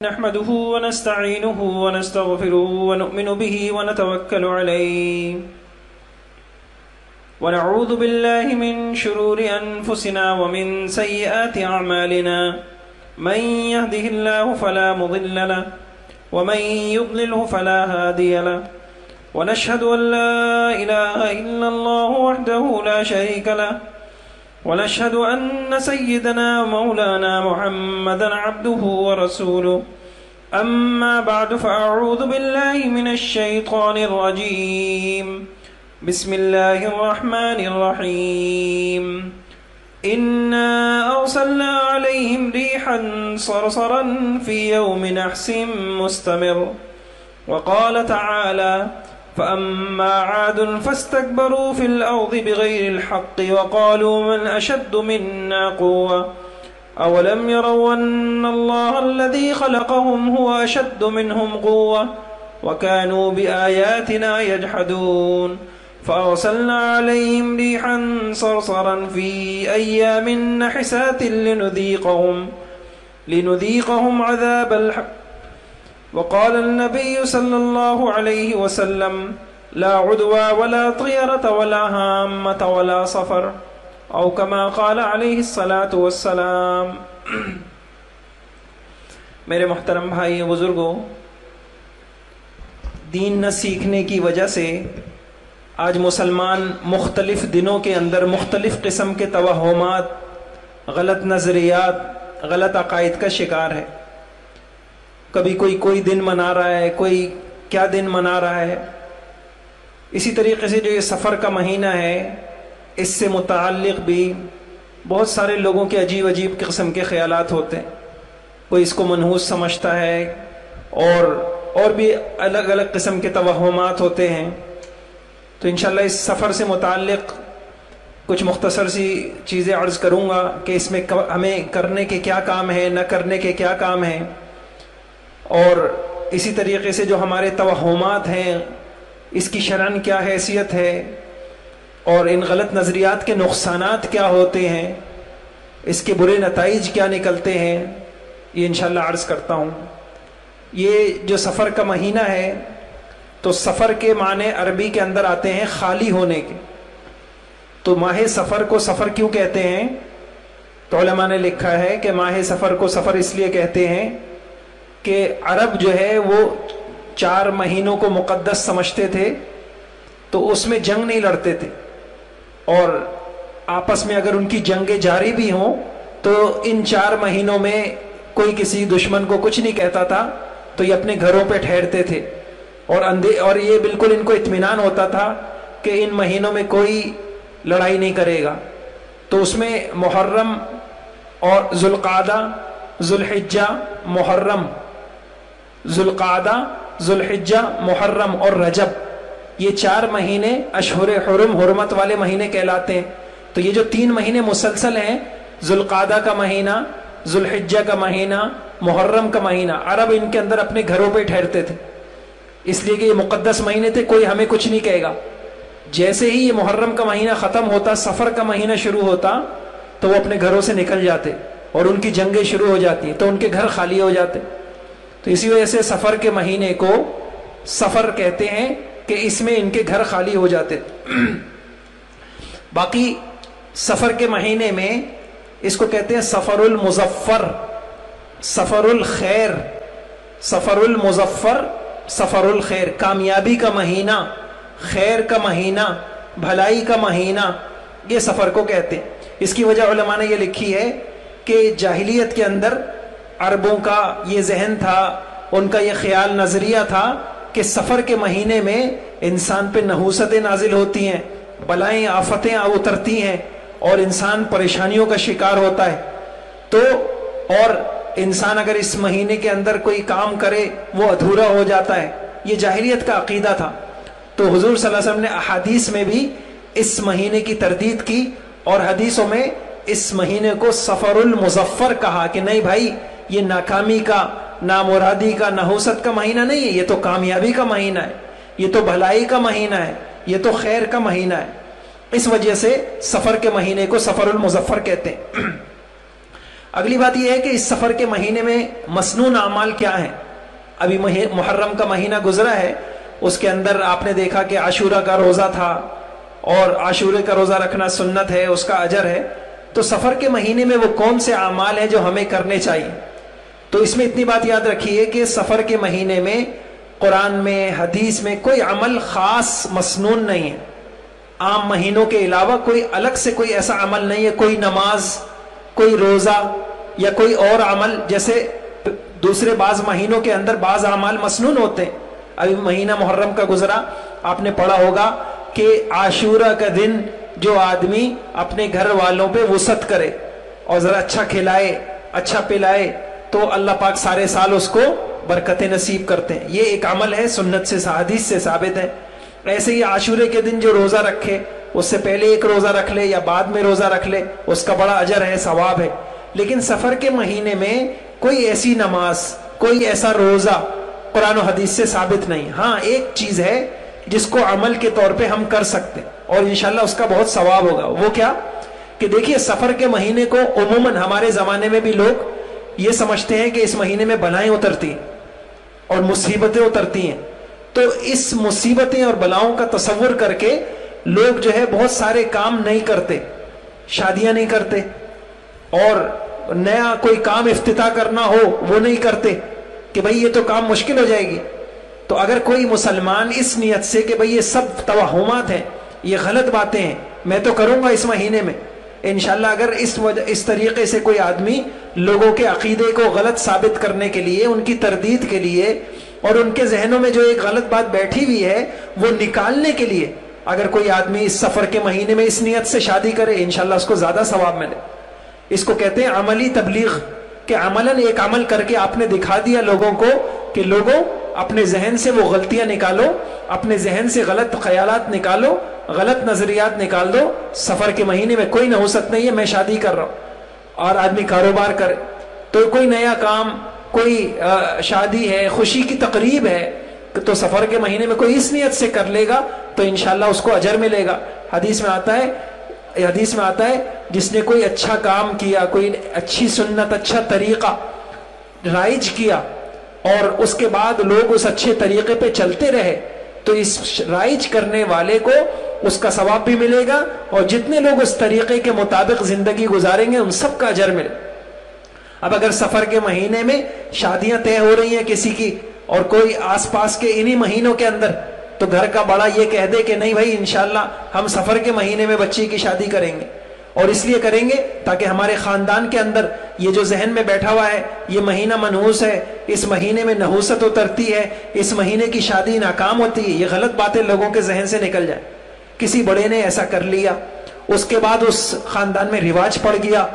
نحمده ونستعينه ونستغفره ونؤمن به ونتوكل عليه ونعوذ بالله من شرور أنفسنا ومن سيئات أعمالنا من يهده الله فلا مضل له ومن يضلله فلا هادي له ونشهد أن لا إله إلا الله وحده لا شريك له ونشهد أن سيدنا مولانا محمدا عبده ورسوله أما بعد فأعوذ بالله من الشيطان الرجيم بسم الله الرحمن الرحيم إنا أرسلنا عليهم ريحا صرصرا في يوم نحس مستمر وقال تعالى فأما عاد فاستكبروا في الأرض بغير الحق وقالوا من أشد منا قوة أولم يروا أن الله الذي خلقهم هو أشد منهم قوة وكانوا بآياتنا يجحدون فأرسلنا عليهم ريحا صرصرا في أيام نحسات لنذيقهم عذاب الحق وقال النبي صلى الله عليه وسلم لا عدوى ولا طيرة ولا هامة ولا صفر او كما قال علیہ الصلاۃ والسلام۔ میرے محترم بھائی بزرگوں، دین نہ سیکھنے کی وجہ سے آج مسلمان مختلف دنوں کے اندر مختلف قسم کے توہمات، غلط نظریات، غلط عقائد کا شکار ہے۔ کبھی کوئی دن منا رہا ہے، کوئی کیا دن منا رہا ہے۔ اسی طریقے سے جو یہ سفر کا مہینہ ہے، اس سے متعلق بھی بہت سارے لوگوں کے عجیب قسم کے خیالات ہوتے ہیں۔ کوئی اس کو منحوس سمجھتا ہے اور بھی الگ الگ قسم کے توہمات ہوتے ہیں۔ تو انشاءاللہ اس سفر سے متعلق کچھ مختصر سی چیزیں عرض کروں گا کہ اس میں ہمیں کرنے کے کیا کام ہیں، نہ کرنے کے کیا کام ہیں، اور اسی طریقے سے جو ہمارے توہمات ہیں اس کی شرعاً کیا حیثیت ہے، اور ان غلط نظریات کے نقصانات کیا ہوتے ہیں، اس کے برے نتائج کیا نکلتے ہیں، یہ انشاءاللہ عرض کرتا ہوں۔ یہ جو سفر کا مہینہ ہے، تو سفر کے معنی عربی کے اندر آتے ہیں خالی ہونے کے۔ تو ماہ سفر کو سفر کیوں کہتے ہیں؟ تو علماء نے لکھا ہے کہ ماہ سفر کو سفر اس لیے کہتے ہیں کہ عرب جو ہے وہ 4 مہینوں کو مقدس سمجھتے تھے، تو اس میں جنگ نہیں لڑتے تھے، اور آپس میں اگر ان کی جنگیں جاری بھی ہوں تو ان 4 مہینوں میں کوئی کسی دشمن کو کچھ نہیں کہتا تھا، تو یہ اپنے گھروں پہ ٹھہرتے تھے، اور یہ بالکل ان کو اطمینان ہوتا تھا کہ ان مہینوں میں کوئی لڑائی نہیں کرے گا۔ تو اس میں محرم اور ذوالقعدہ، ذوالحجہ، محرم، ذوالقعدہ، ذوالحجہ، محرم اور رجب، یہ 4 مہینے اشہر حرم، حرمت والے مہینے کہلاتے ہیں۔ تو یہ جو 3 مہینے مسلسل ہیں، ذوالقعدہ کا مہینہ، ذوالحجہ کا مہینہ، محرم کا مہینہ، عرب ان کے اندر اپنے گھروں پہ ٹھہرتے تھے، اس لیے کہ یہ مقدس مہینے تھے، کوئی ہمیں کچھ نہیں کہے گا۔ جیسے ہی یہ محرم کا مہینہ ختم ہوتا، سفر کا مہینہ شروع ہوتا، تو وہ اپنے گھروں سے نکل جاتے اور ان کی جنگیں شروع ہو جاتی ہیں، تو ان کے گھر خالی ہو جاتے۔ تو اسی وجہ سے سفر کے مہینے کو سفر کہتے ہیں کہ اس میں ان کے گھر خالی ہو جاتے۔ باقی سفر کے مہینے میں اس کو کہتے ہیں سفر المظفر، سفر الخیر، سفر المظفر، سفر الخیر، کامیابی کا مہینہ، خیر کا مہینہ، بھلائی کا مہینہ، یہ سفر کو کہتے ہیں۔ اس کی وجہ علماء نے یہ لکھی ہے کہ جاہلیت کے اندر عربوں کا یہ ذہن تھا، ان کا یہ خیال نظریہ تھا کہ سفر کے مہینے میں انسان پہ نحوستیں نازل ہوتی ہیں، بلائیں آفتیں اترتی ہیں، اور انسان پریشانیوں کا شکار ہوتا ہے۔ تو اور انسان اگر اس مہینے کے اندر کوئی کام کرے وہ ادھورا ہو جاتا ہے، یہ جاہلیت کا عقیدہ تھا۔ تو حضور صلی اللہ علیہ وسلم نے احادیث میں بھی اس مہینے کی تردید کی، اور حدیثوں میں اس مہینے کو سفر المظفر کہا کہ نہیں بھائی، یہ ناکامی کا، نامرادی کا، نحوست کا مہینہ نہیں ہے، یہ تو کامیابی کا مہینہ ہے، یہ تو بھلائی کا مہینہ ہے، یہ تو خیر کا مہینہ ہے۔ اس وجہ سے سفر کے مہینے کو سفر المظفر کہتے ہیں۔ اگلی بات یہ ہے کہ اس سفر کے مہینے میں مسنون اعمال کیا ہیں. ابھی محرم کا مہینہ گزرا ہے، اس کے اندر آپ نے دیکھا کہ عاشورہ کا روزہ تھا، اور عاشورے کا روزہ رکھنا سنت ہے، اس کا اجر ہے. تو سفر کے مہینے میں وہ کون سے اعمال ہیں جو ہمیں کرنے چاہیے؟ تو اس میں اتنی بات یاد رکھیے کہ سفر کے مہینے میں قرآن میں، حدیث میں کوئی عمل خاص مسنون نہیں ہے. عام مہینوں کے علاوہ کوئی الگ سے کوئی ایسا عمل نہیں ہے، کوئی نماز، کوئی روزہ یا کوئی اور عمل. جیسے دوسرے بعض مہینوں کے اندر بعض اعمال مسنون ہوتے ہیں. ابھی مہینہ محرم کا گزرا، آپ نے پڑھا ہوگا کہ عاشورہ کا دن جو آدمی اپنے گھر والوں پہ وسعت کرے اور ذرا اچھا کھلائے، اچھا پلائے، تو اللہ پاک سارے سال اس کو برکتیں نصیب کرتے ہیں. یہ ایک عمل ہے، سنت سے، حدیث سے ثابت ہے. ایسے ہی عاشورے کے دن جو روزہ رکھے، اس سے پہلے ایک روزہ رکھ لے یا بعد میں روزہ رکھ لے، اس کا بڑا اجر ہے، ثواب ہے. لیکن سفر کے مہینے میں کوئی ایسی نماز، کوئی ایسا روزہ قرآن و حدیث سے ثابت نہیں. ہاں ایک چیز ہے جس کو عمل کے طور پہ ہم کر سکتے اور انشاءاللہ اس کا بہت ثواب ہوگا. وہ کیا کہ دیکھیے، سفر کے مہینے کو عموماً ہمارے زمانے میں بھی لوگ یہ سمجھتے ہیں کہ اس مہینے میں بلائیں اترتی ہیں اور مصیبتیں اترتی ہیں. تو اس مصیبتیں اور بلاؤں کا تصور کر کے لوگ جو ہے بہت سارے کام نہیں کرتے، شادیاں نہیں کرتے، اور نیا کوئی کام افتتاح کرنا ہو وہ نہیں کرتے کہ بھئی یہ تو کام مشکل ہو جائے گی. تو اگر کوئی مسلمان اس نیت سے کہ بھئی یہ سب توہمات ہیں، یہ غلط باتیں ہیں، میں تو کروں گا اس مہینے میں انشاءاللہ، اگر اس طریقے سے کوئی آدمی لوگوں کے عقیدے کو غلط ثابت کرنے کے لیے، ان کی تردید کے لیے، اور ان کے ذہنوں میں جو ایک غلط بات بیٹھی ہوئی ہے وہ نکالنے کے لیے اگر کوئی آدمی اس سفر کے مہینے میں اس نیت سے شادی کرے، انشاءاللہ اس کو زیادہ ثواب ملے. اس کو کہتے ہیں عملی تبلیغ، کہ عملاً ایک عمل کر کے آپ نے دکھا دیا لوگوں کو کہ لوگوں اپنے ذہن سے وہ غلطیاں نکالو، اپنے ذہن سے غلط خیالات نکالو، غلط نظریات نکال دو. سفر کے مہینے میں کوئی نحوست نہیں ہے، میں شادی کر رہا ہوں. اور آدمی کاروبار کرے تو کوئی نیا کام، کوئی شادی ہے، خوشی کی تقریب ہے، تو سفر کے مہینے میں کوئی اس نیت سے کر لے گا تو انشاءاللہ اس کو اجر ملے گا. حدیث میں آتا ہے جس نے کوئی اچھا کام کیا، کوئی اچھی سنت، اچھا طریقہ رائج کیا، اور اس کے بعد لوگ اس اچھے طریقے پہ چلتے رہے، تو اس رائج کرنے والے کو اس کا ثواب بھی ملے گا، اور جتنے لوگ اس طریقے کے مطابق زندگی گزاریں گے ان سب کا اجر ملے. اب اگر سفر کے مہینے میں شادیاں طے ہو رہی ہیں کسی کی، اور کوئی آس پاس کے انہی مہینوں کے اندر، تو گھر کا بڑا یہ کہہ دے کہ نہیں بھائی انشاءاللہ ہم سفر کے مہینے میں بچی کی شادی کریں گے، اور اس لیے کریں گے تاکہ ہمارے خاندان کے اندر یہ جو ذہن میں بیٹھا ہوا ہے یہ مہینہ منحوس ہے، اس مہینے میں نحوست اترتی ہے، اس مہینے کی شادی ناکام ہوتی ہے، یہ غلط باتیں لوگوں کے ذہن سے نکل جائیں. کسی بڑے نے ایسا کر لیا، اس کے بعد اس خاندان میں رواج پڑ گیا،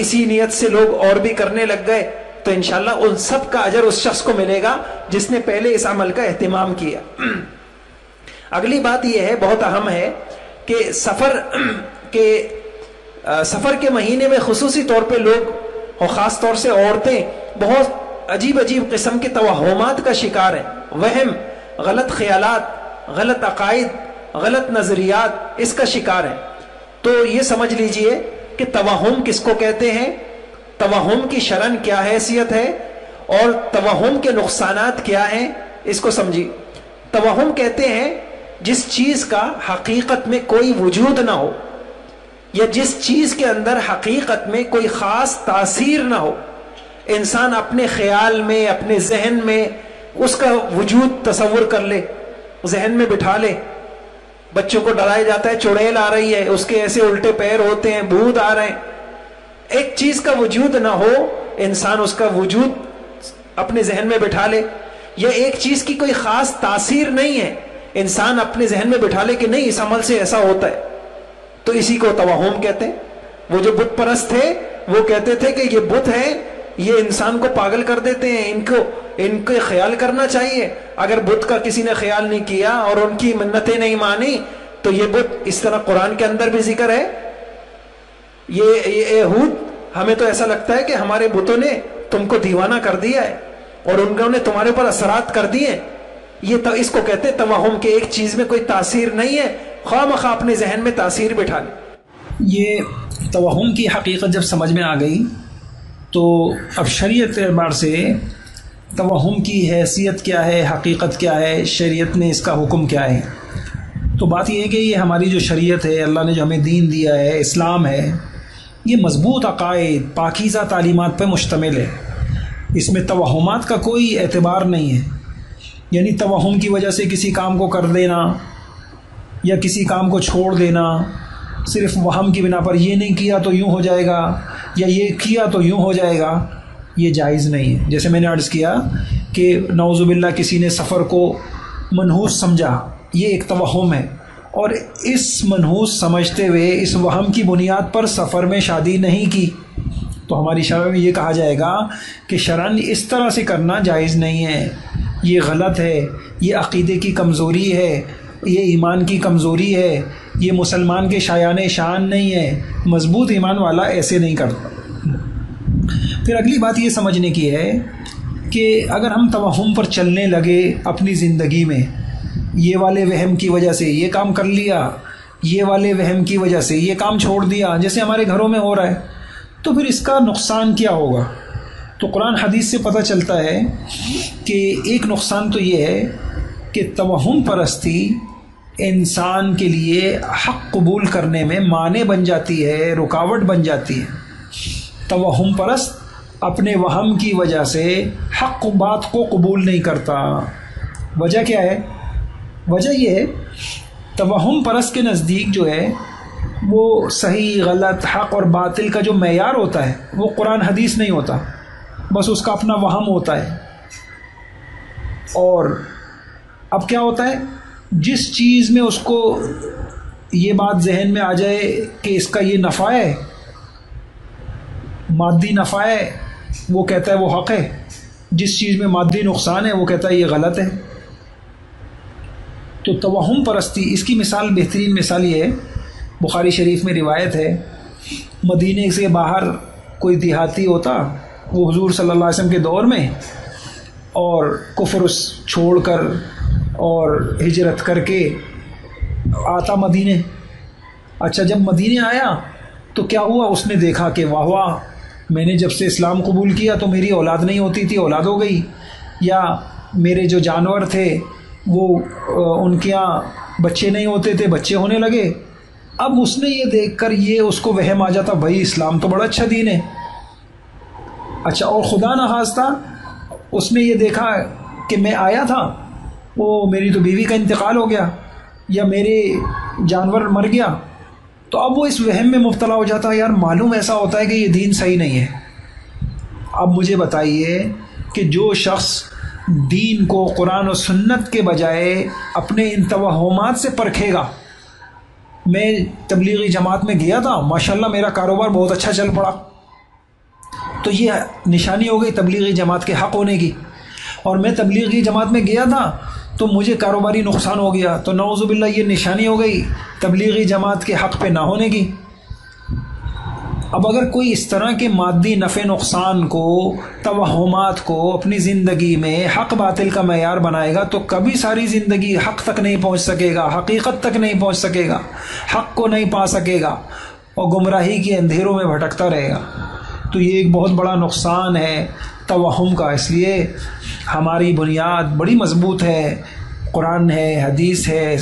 اسی نیت سے لوگ اور بھی کرنے لگ گئے، تو انشاءاللہ ان سب کا اجر اس شخص کو ملے گا جس نے پہلے اس عمل کا اہتمام کیا. اگلی بات یہ ہے، بہت اہم ہے، کہ سفر کے مہینے میں خصوصی طور پہ لوگ، اور خاص طور سے عورتیں، بہت عجیب عجیب قسم کے توہمات کا شکار ہیں. وہم، غلط خیالات، غلط عقائد، غلط نظریات، اس کا شکار ہیں. تو یہ سمجھ لیجئے کہ توہم کس کو کہتے ہیں، توہم کی شرعاً کیا حیثیت ہے، اور توہم کے نقصانات کیا ہیں، اس کو سمجھیے. توہم کہتے ہیں جس چیز کا حقیقت میں کوئی وجود نہ ہو، یا جس چیز کے اندر حقیقت میں کوئی خاص تاثیر نہ ہو، انسان اپنے خیال میں، اپنے ذہن میں اس کا وجود تصور کر لے، ذہن میں بٹھا لے. بچوں کو ڈرایا جاتا ہے چڑیل آ رہی ہے، اس کے ایسے الٹے پیر ہوتے ہیں، بھوت آ رہے ہیں. ایک چیز کا وجود نہ ہو، انسان اس کا وجود اپنے ذہن میں بٹھا لے، یا ایک چیز کی کوئی خاص تاثیر نہیں ہے، انسان اپنے ذہن میں بٹھا لے کہ نہیں اس عمل سے ایسا ہوتا ہے، تو اسی کو توہم کہتے ہیں. وہ جو بت پرست تھے وہ کہتے تھے کہ یہ بت ہیں، یہ انسان کو پاگل کر دیتے ہیں، ان کے خیال کرنا چاہیے. اگر بت کا کسی نے خیال نہیں کیا اور ان کی منتیں نہیں مانی تو یہ بت، اس طرح قرآن کے اندر بھی ذکر ہے، یہ یہود، ہمیں تو ایسا لگتا ہے کہ ہمارے بتوں نے تم کو دیوانہ کر دیا ہے اور انہوں نے تمہارے اوپر اثرات کر دیے. یہ تو اس کو کہتے ہیں توہم، کہ ایک چیز میں کوئی تاثیر نہیں ہے، خواہ مخواہ اپنے ذہن میں تاثیر بٹھا لے. یہ توہم کی حقیقت جب سمجھ میں آ گئی تو اب شریعت کے اعتبار سے توہم کی حیثیت کیا ہے، حقیقت کیا ہے، شریعت نے اس کا حکم کیا ہے؟ تو بات یہ ہے کہ یہ ہماری جو شریعت ہے، اللہ نے جو ہمیں دین دیا ہے، اسلام ہے، یہ مضبوط عقائد، پاکیزہ تعلیمات پہ مشتمل ہے. اس میں توہمات کا کوئی اعتبار نہیں ہے. یعنی توہم کی وجہ سے کسی کام کو کر دینا یا کسی کام کو چھوڑ دینا صرف وہم کی بنا پر، یہ نہیں کیا تو یوں ہو جائے گا یا یہ کیا تو یوں ہو جائے گا، یہ جائز نہیں ہے. جیسے میں نے عرض کیا کہ نعوذ باللہ کسی نے سفر کو منحوس سمجھا، یہ ایک توہم ہے، اور اس منحوس سمجھتے ہوئے اس وہم کی بنیاد پر سفر میں شادی نہیں کی، تو ہماری شرع میں یہ کہا جائے گا کہ شرعاً اس طرح سے کرنا جائز نہیں ہے، یہ غلط ہے، یہ عقیدے کی کمزوری ہے، یہ ایمان کی کمزوری ہے، یہ مسلمان کے شایان شان نہیں ہے، مضبوط ایمان والا ایسے نہیں کرتا. پھر اگلی بات یہ سمجھنے کی ہے کہ اگر ہم توہم پر چلنے لگے اپنی زندگی میں، یہ والے وہم کی وجہ سے یہ کام کر لیا، یہ والے وہم کی وجہ سے یہ کام چھوڑ دیا، جیسے ہمارے گھروں میں ہو رہا ہے، تو پھر اس کا نقصان کیا ہوگا؟ تو قرآن حدیث سے پتہ چلتا ہے کہ ایک نقصان تو یہ ہے کہ توہم پرستی انسان کے لیے حق قبول کرنے میں مانع بن جاتی ہے، رکاوٹ بن جاتی ہے. توہم پرست اپنے وہم کی وجہ سے حق بات کو قبول نہیں کرتا. وجہ کیا ہے؟ وجہ یہ ہے توہم پرست کے نزدیک جو ہے وہ صحیح غلط حق اور باطل کا جو معیار ہوتا ہے وہ قرآن حدیث نہیں ہوتا، بس اس کا اپنا وہم ہوتا ہے. اور اب کیا ہوتا ہے، جس چیز میں اس کو یہ بات ذہن میں آ جائے کہ اس کا یہ نفع ہے، مادی نفع ہے، وہ کہتا ہے وہ حق ہے، جس چیز میں مادی نقصان ہے وہ کہتا ہے یہ غلط ہے. تو توہم پرستی اس کی مثال، بہترین مثال یہ ہے، بخاری شریف میں روایت ہے، مدینے سے باہر کوئی دیہاتی ہوتا، وہ حضور صلی اللہ علیہ وسلم کے دور میں، اور کفر چھوڑ کر اور ہجرت کر کے آتا مدینے. اچھا جب مدینے آیا تو کیا ہوا، اس نے دیکھا کہ واہ واہ، میں نے جب سے اسلام قبول کیا تو میری اولاد نہیں ہوتی تھی، اولاد ہو گئی، یا میرے جو جانور تھے وہ ان کے یہاں بچے نہیں ہوتے تھے، بچے ہونے لگے. اب اس نے یہ دیکھ کر یہ اس کو وہم آ جاتا، بھائی اسلام تو بڑا اچھا دین ہے. اچھا، اور خدا نخواستہ اس نے یہ دیکھا کہ میں آیا تھا، وہ میری تو بیوی کا انتقال ہو گیا یا میرے جانور مر گیا، تو اب وہ اس وہم میں مبتلا ہو جاتا ہے، یار معلوم ایسا ہوتا ہے کہ یہ دین صحیح نہیں ہے. اب مجھے بتائیے کہ جو شخص دین کو قرآن و سنت کے بجائے اپنے ان توہمات سے پرکھے گا. میں تبلیغی جماعت میں گیا تھا، ماشاءاللہ میرا کاروبار بہت اچھا چل پڑا، تو یہ نشانی ہو گئی تبلیغی جماعت کے حق ہونے کی. اور میں تبلیغی جماعت میں گیا تھا تو مجھے کاروباری نقصان ہو گیا، تو نعوذ باللہ یہ نشانی ہو گئی تبلیغی جماعت کے حق پہ نہ ہونے کی. اب اگر کوئی اس طرح کے مادی نفع نقصان کو، توہمات کو اپنی زندگی میں حق باطل کا معیار بنائے گا تو کبھی ساری زندگی حق تک نہیں پہنچ سکے گا، حقیقت تک نہیں پہنچ سکے گا، حق کو نہیں پا سکے گا، اور گمراہی کے اندھیروں میں بھٹکتا رہے گا. تو یہ ایک بہت بڑا نقصان ہے توہم کا. اس لیے ہماری بنیاد بڑی مضبوط ہے، قرآن ہے، حدیث ہے،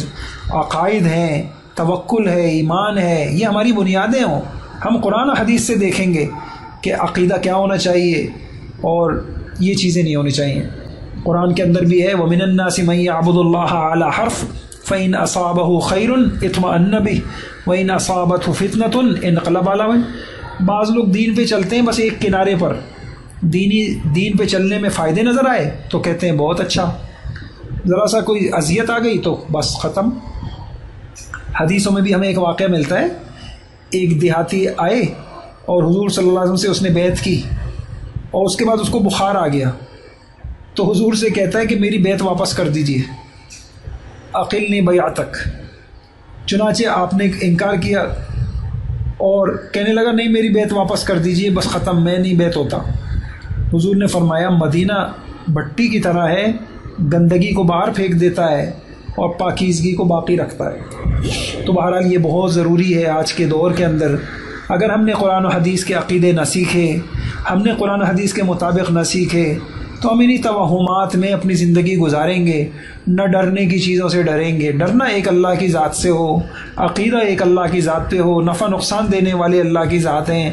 عقائد ہیں، توکل ہے، ایمان ہے، یہ ہماری بنیادیں ہوں. ہم قرآن و حدیث سے دیکھیں گے کہ عقیدہ کیا ہونا چاہیے اور یہ چیزیں نہیں ہونی چاہیے. قرآن کے اندر بھی ہے وَمِنَ النَّاسِ مَن يَعْبُدُ اللَّهَ عَلَى حَرْفٍ فَإِنْ أَصَابَهُ خَيْرٌ اطْمَأَنَّ بِهِ وَإِنْ أَصَابَتْهُ فِتْنَةٌ انقلب عَلَى وَجْهِهِ. بعض لوگ دین پہ چلتے ہیں بس ایک کنارے پر، دین پہ چلنے میں فائدے نظر آئے تو کہتے ہیں بہت اچھا، ذرا سا کوئی اذیت آ گئی تو بس ختم. حدیثوں میں بھی ہمیں ایک واقعہ ملتا ہے، ایک دیہاتی آئے اور حضور صلی اللہ علیہ وسلم سے اس نے بیعت کی، اور اس کے بعد اس کو بخار آ گیا، تو حضور سے کہتا ہے کہ میری بیعت واپس کر دیجیے، اقلنی بیعتک. چنانچہ آپ نے انکار کیا اور کہنے لگا نہیں میری بیعت واپس کر دیجیے، بس ختم، میں نہیں بیعت ہوتا. حضور نے فرمایا مدینہ بٹی کی طرح ہے، گندگی کو باہر پھینک دیتا ہے اور پاکیزگی کو باقی رکھتا ہے. تو بہرحال یہ بہت ضروری ہے آج کے دور کے اندر. اگر ہم نے قرآن و حدیث کے عقیدے نہ سیکھے، ہم نے قرآن و حدیث کے مطابق نہ سیکھے، تو ہم انہی توہمات میں اپنی زندگی گزاریں گے، نہ ڈرنے کی چیزوں سے ڈریں گے۔ ڈرنا ایک اللہ کی ذات سے ہو، عقیدہ ایک اللہ کی ذات پہ ہو، نفع نقصان دینے والے اللہ کی ذات ہیں۔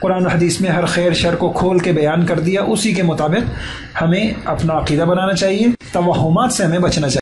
قرآن و حدیث میں ہر خیر شر کو کھول کے بیان کر دیا، اسی کے مطابق ہمیں اپنا عقیدہ بنانا چاہیے، توہمات سے ہمیں بچنا چاہیے۔